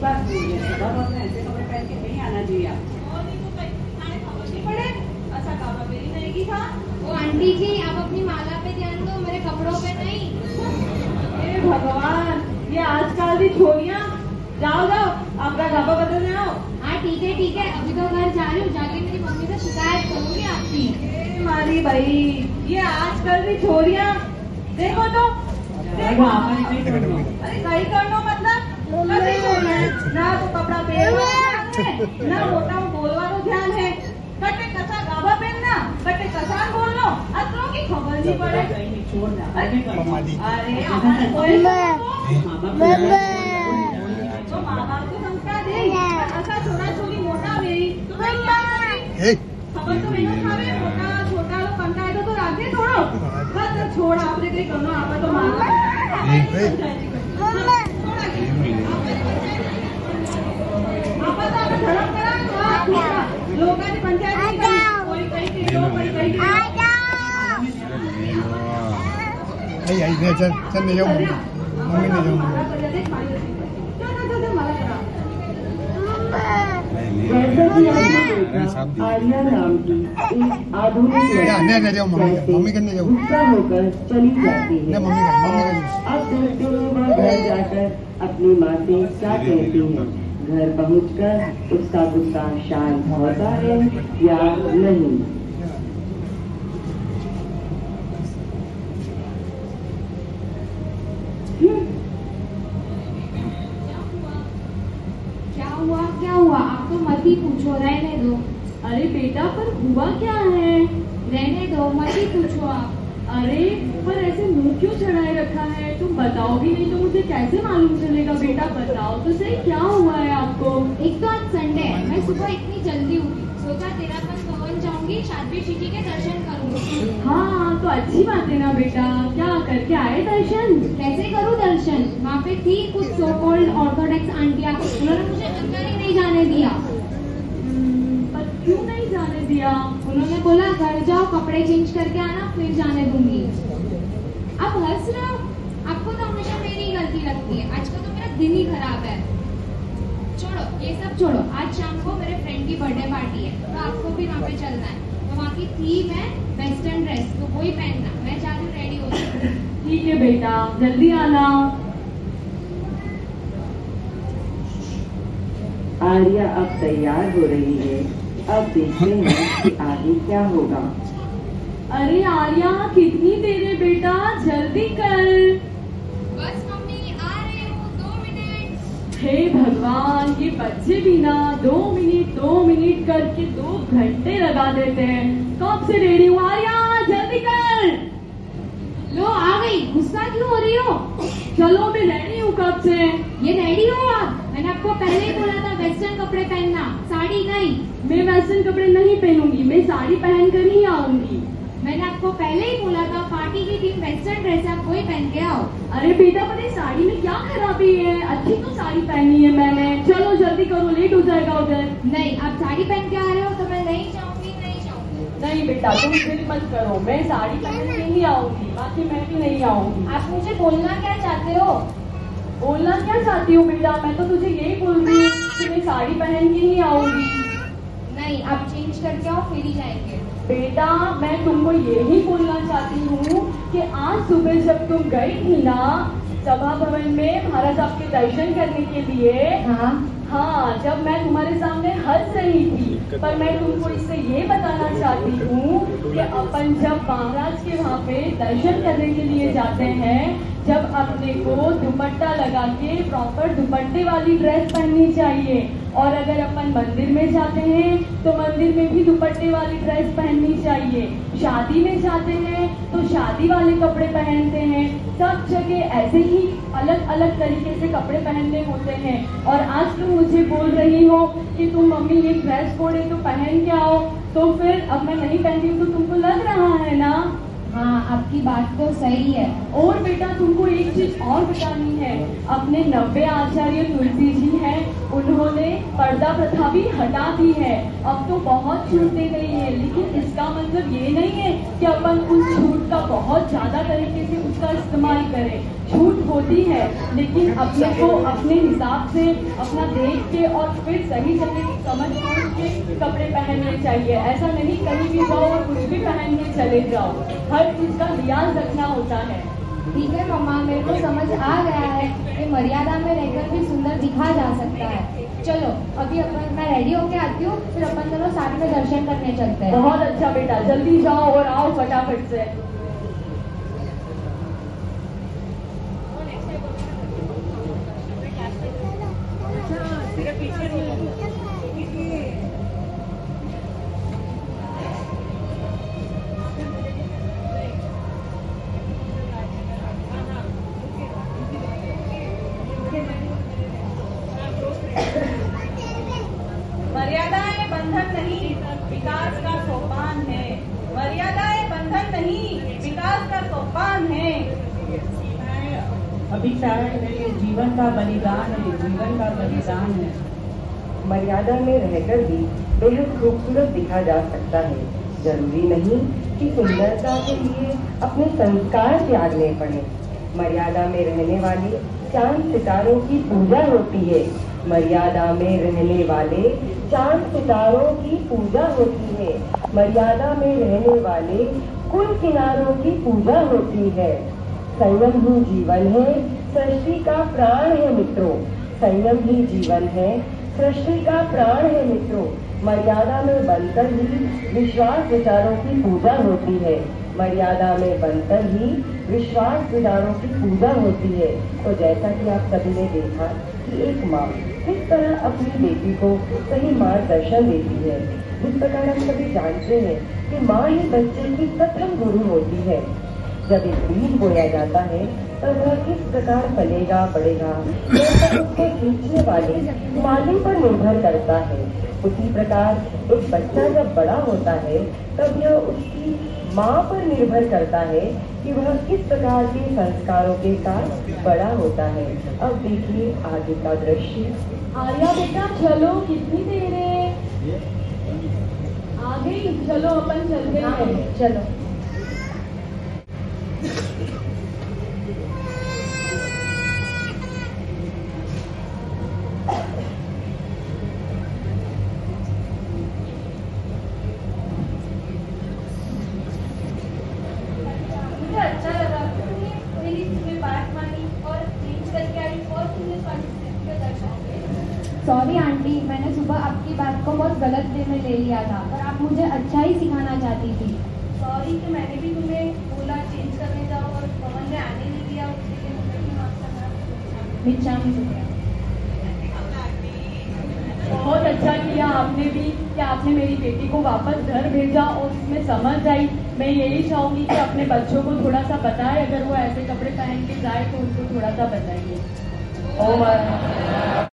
एक बात बोलिए, सुबह अपने ऐसे कपड़े पहन के नहीं आना चाहिए। पड़े अच्छा काबा मेरी रहेगी था। वो आंटी जी आप अपनी माला पे ध्यान दो, मेरे कपड़ों पे नहीं। हे भगवान, ये आजकल की छोरियां। जाओ जाओ आपका गाबा बदलने आओ। हाँ ठीक है, अभी तो घर जा रही हूँ, जाके मेरी मम्मी से शिकायत करूंगी आपकी। मारी भाई, ये आजकल की छोरियां देखो तो देखो। अरे कहीं करना मतलब कभी बोलना है ना, तो कपड़ा पहनना ना, मोटा बोलवा ध्यान है। कटे कसा गाबा पहनना, कटे कसान बोलना, अतरों की खबर नहीं पड़े। अरे तो माँ बाप को संस्कार दे, ऐसा छोटा छोटी मोटा मेरी खबर तो नहीं खावे। मोटा छोटा लोग कंटा है तो राखे छोड़ो, बस छोड़। आपने कहीं करना आप तो मारना धर्म करा लोकांची पंचायत कोई कहीं चल नहीं जाऊँ, मम्मी नहीं जाऊँ। आर्या नाम की एक आधुनिक मम्मी करने जाऊँ होकर चली जाती है। मम्मी अब देखते हैं वह घर जाकर अपनी माँ से क्या कहती है। घर पहुंचकर उसका गुस्सा शांत होता है या नहीं। क्या हुआ आप तो मत ही पूछो, रहने दो। अरे बेटा पर हुआ क्या है? रहने दो, मत ही पूछो आप। अरे पर ऐसे मुंह क्यों चढ़ाए रखा है? तुम बताओगी नहीं तो मुझे कैसे मालूम चलेगा? बेटा बताओ तो सही, क्या हुआ है आपको? एक तो आज संडे है, मैं सुबह इतनी जल्दी उठी, सोचा तेरा पन भवन जाऊंगी, शादी जी के दर्शन करूंगी। हाँ तो अच्छी बात है ना बेटा। क्या करके आए दर्शन? कैसे करूँ दर्शन? वहाँ पे थी कुछ सो कॉल्ड ऑर्थोडॉक्स आंटियां, उन्होंने मुझे अंदर ही नहीं जाने दिया। पर क्यों नहीं जाने दिया? उन्होंने बोला घर जाओ, कपड़े चेंज करके आना, फिर जाने दूंगी। आप हंस रहे हो? आपको तो हमेशा मेरी ही गलती लगती है। आज का तो मेरा दिन ही खराब है। छोड़ो ये सब छोड़ो, आज शाम को मेरे फ्रेंड की बर्थडे पार्टी है, तो आपको भी वहाँ पे चलना है। तो वहाँ की थीम है वेस्टर्न ड्रेस, तो वही पहनना। मैं जा रही हूँ, रेडी हो जाऊँ। ठीक है बेटा, जल्दी आना। आर्या अब तैयार हो रही है। अब देखते हैं कि आगे क्या होगा। अरे आर्या कितनी देर है बेटा, जल्दी कर। बस मम्मी आ रही हूँ, 2 मिनट। हे भगवान, ये बच्चे भी ना 2 मिनट करके 2 घंटे लगा देते हैं। कब से रेडी हूँ आर्या, जल्दी कर। लो आ गई, गुस्सा क्यों हो रही हो? चलो मैं रेडी हूँ कब से। ये रेडी हो आप? मैंने आपको पहले ही बोला था वेस्टर्न कपड़े पहनना, साड़ी नहीं। मैं वेस्टर्न कपड़े नहीं पहनूंगी, मैं साड़ी पहन कर ही आऊंगी। मैंने आपको पहले ही बोला था पार्टी की थीम वेस्टर्न ड्रेस है, आप वही पहन के आओ। अरे बेटा पर इस साड़ी में क्या खराबी है? अच्छी तो साड़ी पहनी है मैंने। चलो जल्दी करो, लेट हो जाएगा उधर। नहीं, आप साड़ी पहन के आ रहे हो तो मैं नहीं जाऊंगी। नहीं बेटा तुम फिर मत करो, मैं साड़ी पहन के ही आऊंगी, बाकी मैं भी नहीं आऊंगी। आप मुझे बोलना क्या चाहते हो? बोलना क्या चाहती हूँ बेटा? मैं तो तुझे यही बोल रही हूँ कि मैं साड़ी पहन के ही आऊंगी। नहीं, आप चेंज करके आओ, फिर ही जाएंगे। बेटा मैं तुमको यही बोलना चाहती हूँ कि आज सुबह जब तुम गई थी ना सभा भवन में महाराज आपके दर्शन करने के लिए, हाँ जब मैं तुम्हारे सामने हंस रही थी, पर मैं तुमको इससे ये बताना चाहती हूँ कि अपन जब महाराज के वहाँ पे दर्शन करने के लिए जाते हैं, जब अपने को दुपट्टा लगा के प्रॉपर दुपट्टे वाली ड्रेस पहननी चाहिए। और अगर अपन मंदिर में जाते हैं तो मंदिर में भी दुपट्टे वाली ड्रेस पहननी चाहिए। शादी में जाते हैं तो शादी वाले कपड़े पहनते हैं। सब जगह ऐसे ही अलग अलग तरीके से कपड़े पहनने होते हैं। और आज तुम मुझे बोल रही हो कि तुम मम्मी ये ड्रेस कोड है तो पहन के आओ, तो फिर अब मैं नहीं पहनती हूँ तो तुमको लग रहा है ना? हाँ आपकी बात तो सही है। और बेटा तुमको एक चीज और बतानी है, अपने 90 आचार्य तुलसी जी हैं, उन्होंने पर्दा प्रथा भी हटा दी है। अब तो बहुत छूट दे गई है, लेकिन इसका मतलब ये नहीं है कि अपन उस छूट का बहुत ज्यादा तरीके से उसका इस्तेमाल करें। छूट होती है, लेकिन अपने को अपने हिसाब से अपना देख के और फिर सही समझ के कपड़े पहनने चाहिए। ऐसा नहीं कहीं भी जाओ और कुछ भी पहन के चले जाओ, हर चीज का ध्यान रखना होता है। ठीक है मम्मा, मेरे को समझ आ गया है कि मर्यादा में रहकर भी सुंदर दिखा जा सकता है। चलो अभी मैं रेडी होके आती हूँ, फिर अपन दोनों साथ में दर्शन करने चलते हैं। बहुत अच्छा बेटा, जल्दी जाओ और आओ फटाफट से। मर्यादाएं बंधन नहीं, विकास का सोपान है। मर्यादाएं बंधन नहीं, विकास का सोपान है। अभी शायद ये जीवन का बलिदान है, जीवन का बलिदान है। मर्यादा में रहकर भी बेहद खूबसूरत दिखा जा सकता है। जरूरी नहीं कि सुंदरता के लिए अपने संस्कार त्यागने पड़े। मर्यादा में रहने वाले चांद सितारों की पूजा होती है। मर्यादा में रहने वाले चांद सितारों की पूजा होती है। मर्यादा में रहने वाले कुल किनारों की पूजा होती है। संयम ही जीवन है, सृष्टि का प्राण है मित्रों। संयम ही जीवन है, सृष्टि का प्राण है मित्रों। मर्यादा में बनकर ही विश्वास विचारों की पूजा होती है। मर्यादा में बनकर ही विश्वास विचारों की पूजा होती है। तो जैसा कि आप सभी ने देखा कि एक माँ किस तरह अपनी बेटी को सही मार्गदर्शन देती है। जिस प्रकार हम सभी जानते हैं कि माँ ही बच्चे की प्रथम गुरु होती है। जब एक बीज बोया जाता है तब वह किस प्रकार फलेगा बढ़ेगा यह सब उसको सींचने वाले माली पर निर्भर करता है। उसी प्रकार एक बच्चा जब बड़ा होता है तब यह उसकी माँ पर निर्भर करता है कि वह किस प्रकार के संस्कारों के साथ बड़ा होता है। अब देखिए आगे का दृश्य। आर्या बेटा चलो, कितनी देर है? आ गई, चलो अपन चलते हैं। चलो। मुझे अच्छा लगा मेरी तुम्हें बात मानी और चेंज करके आई और तुमने कॉन्फिडेंस का दर्शा दिया। सॉरी आंटी, मैंने सुबह आपकी बात को बहुत गलत वे में ले लिया था, पर आप मुझे अच्छा ही सिखाना चाहती थी। सॉरी कि मैंने भी तुम्हें बोला चेंज करने जाओ और पवन ने आने नहीं दिया, उसके लिए मुझे भी माफ करना। मिच्छामी शुक्रिया। बहुत अच्छा किया आपने भी कि आपने मेरी बेटी को वापस घर भेजा और उसमें समझ आई। मैं यही चाहूंगी कि अपने बच्चों को थोड़ा सा बताएं, अगर वो ऐसे कपड़े पहन के जाए तो उनको थोड़ा सा बताइए।